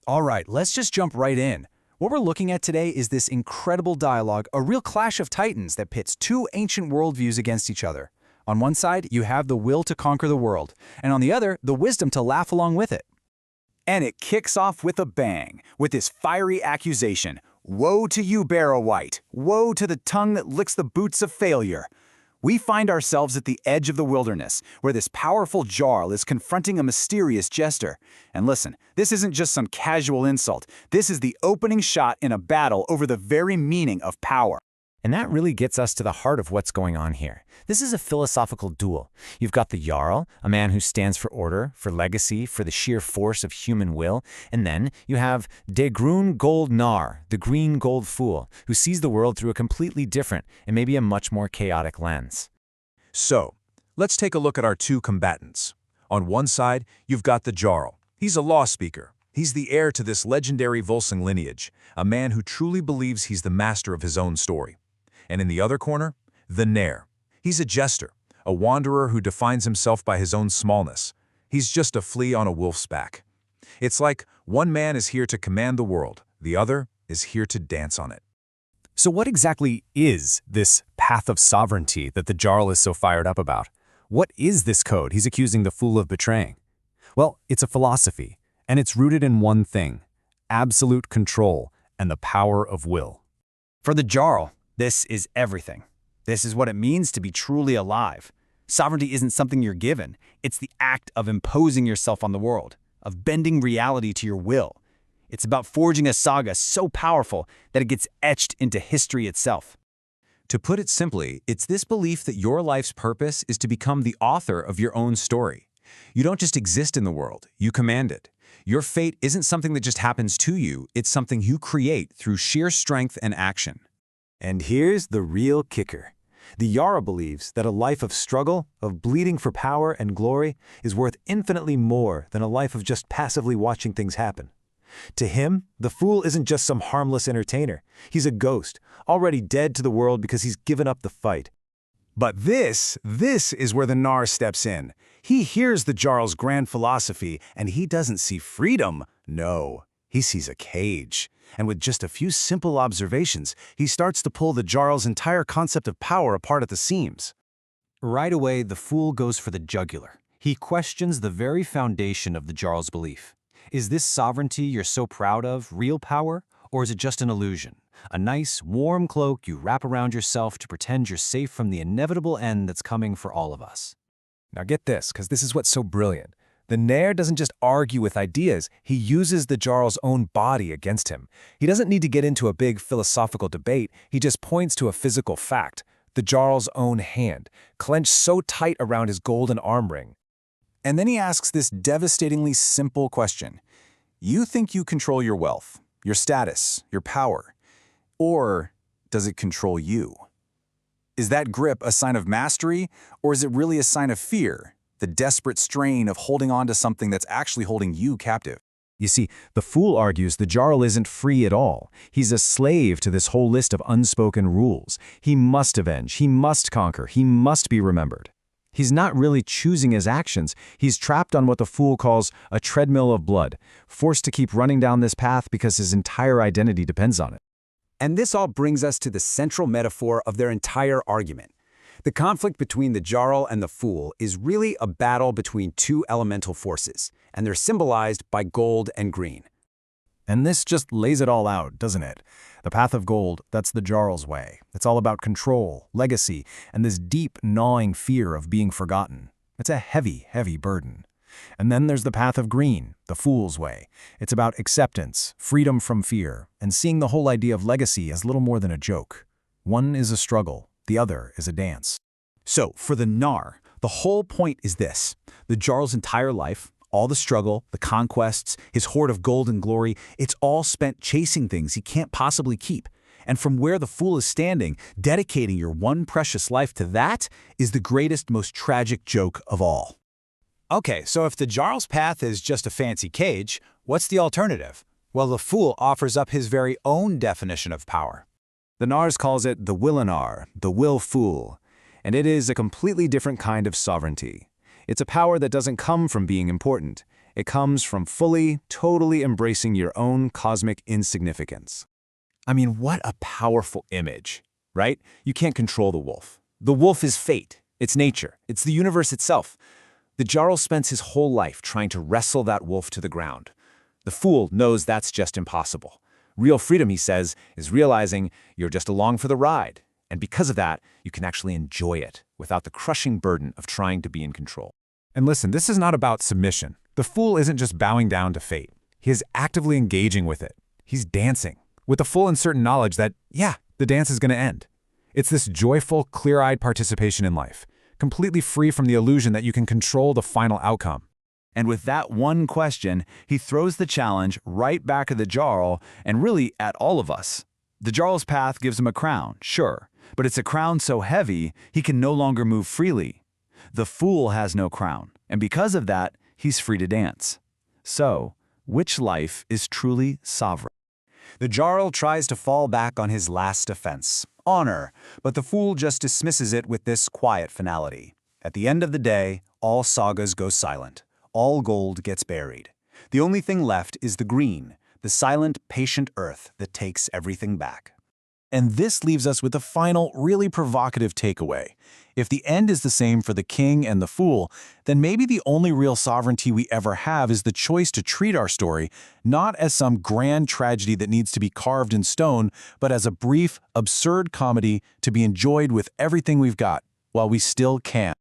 All right, let's just jump right in. What we're looking at today is this incredible dialogue, a real clash of titans that pits two ancient worldviews against each other. On one side, you have the will to conquer the world, and on the other, the wisdom to laugh along with it. And it kicks off with a bang, with this fiery accusation. Woe to you, Barrow White! Woe to the tongue that licks the boots of failure! We find ourselves at the edge of the wilderness, where this powerful Jarl is confronting a mysterious jester. And listen, this isn't just some casual insult. This is the opening shot in a battle over the very meaning of power. And that really gets us to the heart of what's going on here. This is a philosophical duel. You've got the Jarl, a man who stands for order, for legacy, for the sheer force of human will. And then you have De Groen Gold Nar, the green gold fool, who sees the world through a completely different and maybe a much more chaotic lens. So, let's take a look at our two combatants. On one side, you've got the Jarl. He's a law speaker. He's the heir to this legendary Volsung lineage, a man who truly believes he's the master of his own story. And in the other corner, the Nair. He's a jester, a wanderer who defines himself by his own smallness. He's just a flea on a wolf's back. It's like one man is here to command the world, the other is here to dance on it. So what exactly is this path of sovereignty that the Jarl is so fired up about? What is this code he's accusing the fool of betraying? Well, it's a philosophy, and it's rooted in one thing: absolute control and the power of will. For the Jarl, this is everything. This is what it means to be truly alive. Sovereignty isn't something you're given. It's the act of imposing yourself on the world, of bending reality to your will. It's about forging a saga so powerful that it gets etched into history itself. To put it simply, it's this belief that your life's purpose is to become the author of your own story. You don't just exist in the world, you command it. Your fate isn't something that just happens to you, it's something you create through sheer strength and action. And here's the real kicker. The Jarl believes that a life of struggle, of bleeding for power and glory, is worth infinitely more than a life of just passively watching things happen. To him, the fool isn't just some harmless entertainer. He's a ghost, already dead to the world because he's given up the fight. But this is where the Nair steps in. He hears the Jarl's grand philosophy, and he doesn't see freedom. No, he sees a cage. And with just a few simple observations, he starts to pull the Jarl's entire concept of power apart at the seams. Right away, the fool goes for the jugular. He questions the very foundation of the Jarl's belief. Is this sovereignty you're so proud of real power, or is it just an illusion? A nice, warm cloak you wrap around yourself to pretend you're safe from the inevitable end that's coming for all of us. Now get this, because this is what's so brilliant. The Nair doesn't just argue with ideas, he uses the Jarl's own body against him. He doesn't need to get into a big philosophical debate, he just points to a physical fact: the Jarl's own hand, clenched so tight around his golden arm ring. And then he asks this devastatingly simple question. You think you control your wealth, your status, your power, or does it control you? Is that grip a sign of mastery, or is it really a sign of fear? The desperate strain of holding on to something that's actually holding you captive. You see, the fool argues the Jarl isn't free at all. He's a slave to this whole list of unspoken rules. He must avenge, he must conquer, he must be remembered. He's not really choosing his actions. He's trapped on what the fool calls a treadmill of blood, forced to keep running down this path because his entire identity depends on it. And this all brings us to the central metaphor of their entire argument. The conflict between the Jarl and the fool is really a battle between two elemental forces, and they're symbolized by gold and green. And this just lays it all out, doesn't it? The path of gold, that's the Jarl's way. It's all about control, legacy, and this deep, gnawing fear of being forgotten. It's a heavy, heavy burden. And then there's the path of green, the fool's way. It's about acceptance, freedom from fear, and seeing the whole idea of legacy as little more than a joke. One is a struggle, the other is a dance. So, for the Nair, the whole point is this. The Jarl's entire life, all the struggle, the conquests, his hoard of gold and glory, it's all spent chasing things he can't possibly keep. And from where the fool is standing, dedicating your one precious life to that is the greatest, most tragic joke of all. Okay, so if the Jarl's path is just a fancy cage, what's the alternative? Well, the fool offers up his very own definition of power. The Nars calls it the Willinar, the will fool, and it is a completely different kind of sovereignty. It's a power that doesn't come from being important. It comes from fully, totally embracing your own cosmic insignificance. I mean, what a powerful image, right? You can't control the wolf. The wolf is fate. It's nature. It's the universe itself. The Jarl spends his whole life trying to wrestle that wolf to the ground. The fool knows that's just impossible. Real freedom, he says, is realizing you're just along for the ride. And because of that, you can actually enjoy it without the crushing burden of trying to be in control. And listen, this is not about submission. The fool isn't just bowing down to fate. He is actively engaging with it. He's dancing, with the full and certain knowledge that, yeah, the dance is going to end. It's this joyful, clear-eyed participation in life, completely free from the illusion that you can control the final outcome. And with that one question, he throws the challenge right back at the Jarl and really at all of us. The Jarl's path gives him a crown, sure, but it's a crown so heavy he can no longer move freely. The fool has no crown, and because of that, he's free to dance. So, which life is truly sovereign? The Jarl tries to fall back on his last defense, honor, but the fool just dismisses it with this quiet finality. At the end of the day, all sagas go silent. All gold gets buried. The only thing left is the green, the silent, patient earth that takes everything back. And this leaves us with a final, really provocative takeaway. If the end is the same for the king and the fool, then maybe the only real sovereignty we ever have is the choice to treat our story not as some grand tragedy that needs to be carved in stone, but as a brief, absurd comedy to be enjoyed with everything we've got while we still can.